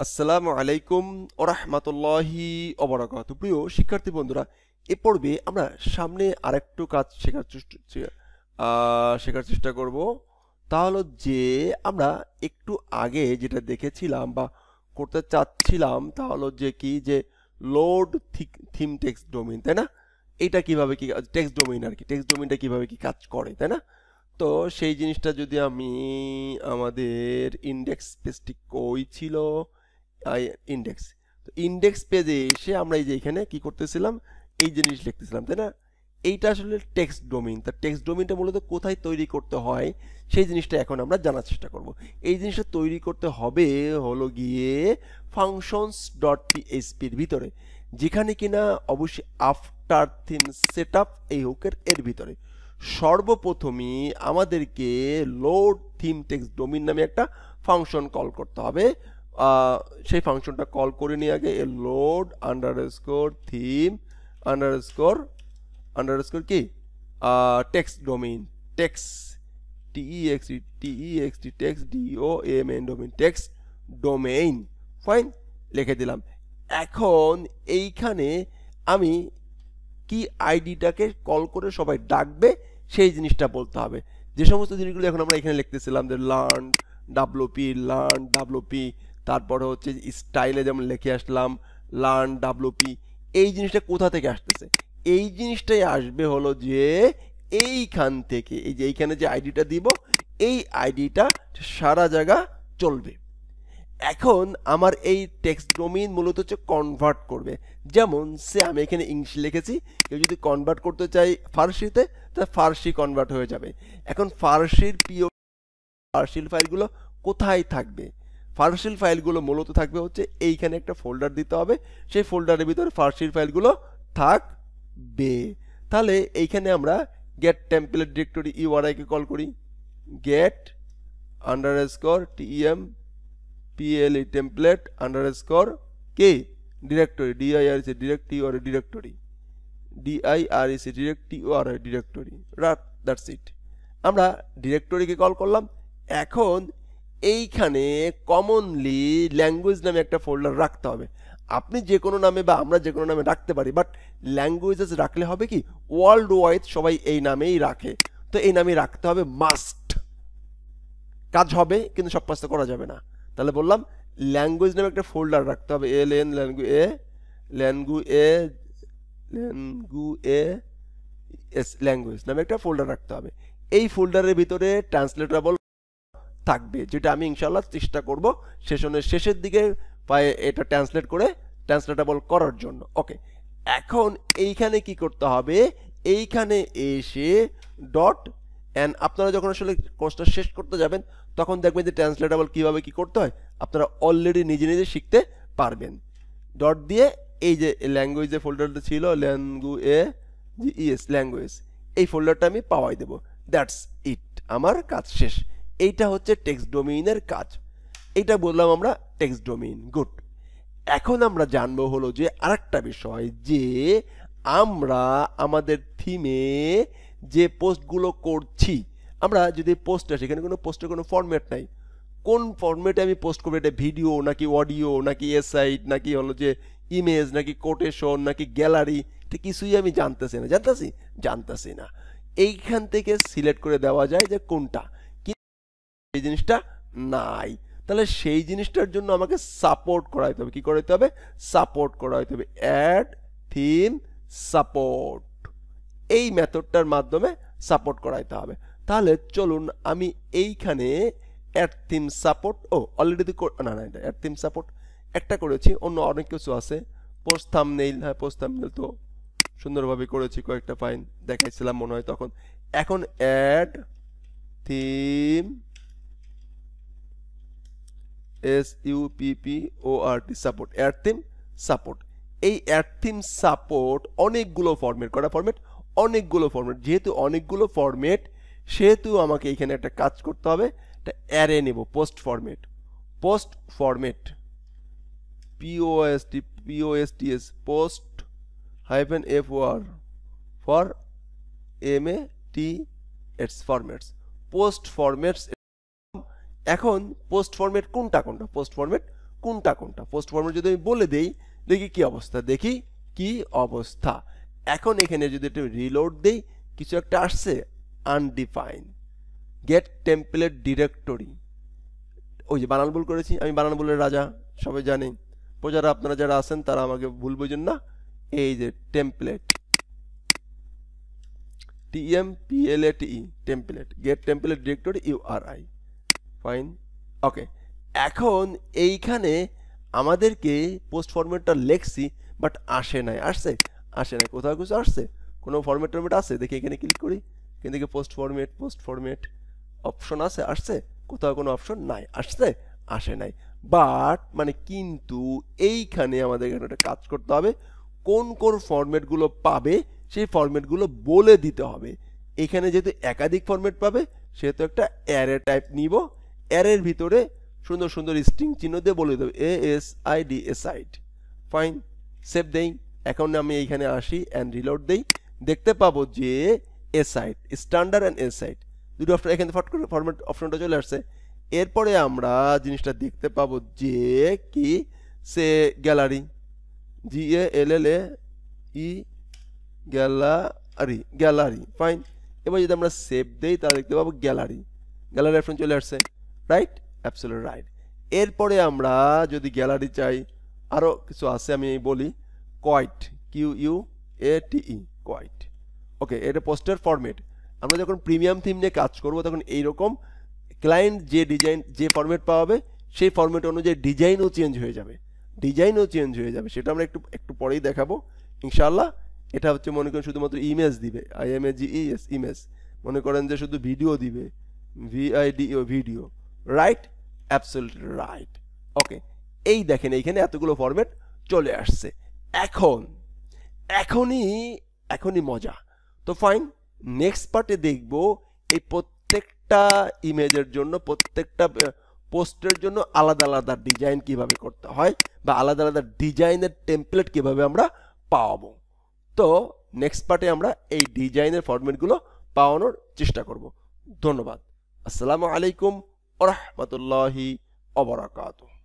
আসসালামু আলাইকুম ওয়া রাহমাতুল্লাহি ওয়া বারাকাতুহু। প্রিয় শিক্ষার্থী বন্ধুরা, এ পর্বে আমরা সামনে আরেকটু কাজ শেখার চেষ্টা করব। তা হলো যে আমরা একটু আগে যেটা দেখেছিলাম বা করতে চাচ্ছিলাম তা হলো যে কি যে লোড থিম টেক্সট ডোমেইন, তাই না? এটা কিভাবে কি টেক্সট ডোমেইন আর কি টেক্সট ডোমেইনটা কিভাবে কি কাজ করে, তাই না? তো সেই জিনিসটা যদি আমি আমাদের ইন্ডেক্স পেজটি কই ছিল, ইন্ডেক্স, তো ইন্ডেক্স পেজে এসে আমরা এই যে এখানে কি করতেছিলাম, এই জিনিস লিখতেছিলাম, তাই না? এইটা আসলে টেক্সট ডোমেইন। তা টেক্সট ডোমেইনটা মূলত কোথায় তৈরি করতে হয় সেই জিনিসটা এখন আমরা জানার চেষ্টা করব। এই জিনিসটা তৈরি করতে হবে হলো গিয়ে ফাংশনস ডট পিএইচপির ভিতরে, যেখানে কিনা অবশ্যই আফটার থিম সেটআপ এই হুকের এর ভিতরে সর্বপ্রথমই আমাদেরকে লোড থিম টেক্সট ডোমেইন নামে একটা ফাংশন কল করতে হবে। সেই ফাংশনটা কল করে নিয়ে আগে লোড আন্ডারস্কোর থিম আন্ডারস্কোর কি text domain, text text DOMAIN domain, text domain, fine, লিখে দিলাম। এখন এইখানে আমি কি আইডিটাকে কল করে সবাই ডাকবে সেই জিনিসটা বলতে হবে। যে সমস্ত জিনিসগুলো এখন আমরা এখানে লিখতেছিলাম যে লার্ন ডাব্লুপি, তারপরে হচ্ছে স্টাইলে যেমন লিখে আসলাম লার্ন ডাব্লুপি, এই জিনিসটা কোথা থেকে আসতেছে? এই জিনিসটাই আসবে হলো যে এইখান থেকে, এই যে এইখানে যে আইডিটা দিব এই আইডিটা সারা জায়গা চলবে। এখন আমার এই টেক্সট ডোমেইন মূলত হচ্ছে কনভার্ট করবে। যেমন সে আমি এখানে ইংলিশ লিখেছি, কেউ যদি কনভার্ট করতে চাই ফার্সিতে, তাহলে ফার্সি কনভার্ট হয়ে যাবে। এখন ফার্সির ফার্সিল ফাইলগুলো কোথায় থাকবে? ফার্সিল ফাইলগুলো মূলত থাকবে হচ্ছে এইখানে একটা ফোল্ডার দিতে হবে, সেই ফোল্ডারের ভিতরে ফার্সিল ফাইলগুলো থাকবে। তাহলে এইখানে আমরা গেট টেমপ্লেট ডিরেক্টরি ইউআরআই কে কল করি, get underscore TEMPLE template underscore কে directory DIREC directory directory, that's it. আমরা ডিরেক্টরিকে কল করলাম। এখন এইখানে কমনলি ল্যাঙ্গুয়েজ নামে একটা ফোল্ডার রাখতে হবে। আপনি যে কোনো নামে বা আমরা যে কোনো নামে রাখতে পারি, বাট ল্যাঙ্গুয়েজেস রাখলে হবে কি ওয়ার্ল্ড ওয়াইড সবাই এই নামেই রাখে, তো এই নামেই রাখতে হবে, মাস্ট। কাজ হবে কিন্তু সব কাজটা করা যাবে না। তাহলে বললাম ল্যাঙ্গুয়েজ নামে একটা ফোল্ডার রাখতে হবে, LN ল্যাঙ্গুয়েজ নামে একটা ফোল্ডার রাখতে হবে। এই ফোল্ডারের ভিতরে ট্রান্সলেটেবল থাকবে, যেটা আমি ইনশাআল্লাহ চেষ্টা করব সেশনের শেষের দিকে পায়ে এটা ট্রান্সলেটেবল করার জন্য। ওকে, এখন এইখানে কি করতে হবে, এইখানে এসে ডট অ্যান্ড আপনারা যখন আসলে কোর্সটা শেষ করতে যাবেন তখন দেখবেন যে ট্রান্সলেটেবল কীভাবে কি করতে হয় আপনারা অলরেডি নিজে নিজে শিখতে পারবেন। ডট দিয়ে এই যে ল্যাঙ্গুয়েজ যে ফোল্ডারটা ছিল ল্যাঙ্গুয়েজ, এই ফোল্ডারটা আমি পাওয়াই দেব। দ্যাটস ইট, আমার কাজ শেষ। এইটা হচ্ছে টেক্সট ডোমেইনের কাজ। এইটা বললাম আমরা টেক্সট ডোমেইন, গুড। এখন আমরা জানবো হলো যে আরেকটা বিষয়, যে আমরা আমাদের থিমে যে পোস্টগুলো করছি, আমরা যদি পোস্ট আসে, এখানে কোনো পোস্টের কোনো ফরম্যাট নাই। কোন ফরম্যাটে আমি পোস্ট করবো? এটা ভিডিও নাকি অডিও নাকি এসাইট নাকি হলো যে ইমেজ নাকি কোটেশন নাকি গ্যালারি, এটা কিছুই আমি জানতেছি না। এইখান থেকে সিলেক্ট করে দেওয়া যায় যে কোনটা, এই জিনিসটা নাই। তাহলে সেই জিনিসটার জন্য আমাকে সাপোর্ট করাইতে হবে। কি করাইতে হবে? সাপোর্ট করাইতে হবে, অ্যাড থিম সাপোর্ট, এই মেথডটার মাধ্যমে সাপোর্ট করাইতে হবে। তাহলে চলুন আমি এইখানে অ্যাড থিম সাপোর্ট, অলরেডি না এটা অ্যাড থিম সাপোর্ট একটা করেছি, অন্য অনেক কিছু আছে। পোস্ট থাম্বনেইল, হ্যাঁ পোস্ট থাম্বনেইল তো সুন্দরভাবে করেছি, কয়েকটা ফাইন দেখাইছিলাম মনে হয় তখন। এখন add theme SUPPORT support, add theme support. এই অ্যাড থিম সাপোর্ট অনেকগুলো ফরম্যাট, কটা ফরম্যাট? অনেকগুলো ফরম্যাট। যেহেতু অনেকগুলো ফরম্যাট সেহেতু আমাকে এখানে একটা কাজ করতে হবে, একটা অ্যারে নেব, post format POSTS post -FOR for MATS formats, post formats. এখন পোস্ট ফরম্যাট কোনটা কোনটা কোনটা। পোস্ট ফরম্যাট যদি আমি বলে দেই, দেখি কি অবস্থা, দেখি কি অবস্থা। এখন এখানে যদি একটু রিলোড দেই, কিছু একটা আসছে, আনডিফাইন গেট টেমপ্লেট ডিরেক্টরি। ওই যে বানান ভুল করেছি, আমি বানান ভুলের রাজা, সবাই জানেন। প্রজারা আপনারা যারা আছেন তারা আমাকে ভুল বুঝেন না। এই যে template, TMPLATE, template, get template directory URI, fine, okay. এখন এইখানে আমাদেরকে পোস্ট ফরম্যাটটা লিখছি, বাট আসে নাই, আসে নাই, কোথাও কিছু আসছে, কোনো ফরম্যাট টরম্যাট আছে, দেখি এখানে ক্লিক করি, এখান থেকে পোস্ট ফরম্যাট অপশন আছে, আসছে, কোথাও কোনো অপশন নাই, আসে নাই। বাট মানে কিন্তু এইখানে আমাদের এখানে একটা কাজ করতে হবে, কোন কোন ফরম্যাটগুলো পাবে সেই ফরম্যাটগুলো বলে দিতে হবে। এখানে যেহেতু একাধিক ফরম্যাট পাবে, সেহেতু একটা অ্যারে টাইপ নিব, অ্যারের ভিতরে সুন্দর সুন্দর স্ট্রিং চিহ্ন দিয়ে বলে দেবে ASID, ফাইন, সেভ দেই। এখন আমি এইখানে আসি অ্যান্ড রিলোড দেই, দেখতে পাবো যে এসাইড, স্ট্যান্ডার্ড অ্যান্ড এসাইড দুটো অপশন, এখানে ফট করে ফরম্যাট অপশনটা চলে আসছে। এরপরে আমরা জিনিসটা দেখতে পাবো যে কি, সে গ্যালারি, GALLAE, গ্যালারি, ফাইন। এবার যদি আমরা সেভ দেই, তাহলে দেখতে পাবো গ্যালারি অপশন চলে আসছে, রাইট, অ্যাবসলিউটলি রাইট। এরপরে আমরা যদি গ্যালারি চাই, আরও কিছু আছে আমি বলি, কোয়াইট, QUATE, কোয়াইট, ওকে। এটা পোস্টের ফরম্যাট। আমরা যখন প্রিমিয়াম থিম নিয়ে কাজ করব, তখন এইরকম ক্লায়েন্ট যে ডিজাইন, যে ফরম্যাট পাওয়াবে, সেই ফরম্যাট অনুযায়ী ডিজাইনও চেঞ্জ হয়ে যাবে, সেটা আমরা একটু পরেই দেখাবো ইনশাআল্লাহ। এটা হচ্ছে মনে করেন শুধুমাত্র ইমেজ দিবে, IMAGES, ইমেজ। মনে করেন যে শুধু ভিডিও দিবে, VIDEO, video, right, absolutely right, okay. এই দেখেন এইখানে এতগুলো ফরম্যাট চলে আসছে। এখনই মজা। তো ফাইন, নেক্সট পার্টে দেখব এই প্রত্যেকটা ইমেজের জন্য, প্রত্যেকটা পোস্টের জন্য আলাদা আলাদা ডিজাইন কিভাবে করতে হয়, বা আলাদা আলাদা ডিজাইনের টেমপ্লেট কিভাবে আমরা পাওয়াবো। তো নেক্সট পার্টে আমরা এই ডিজাইনের ফরম্যাটগুলো পাওয়ানোর চেষ্টা করব। ধন্যবাদ। আসসালামু আলাইকুম ওয়া রাহমাতুল্লাহি ওয়া বারাকাতুহু।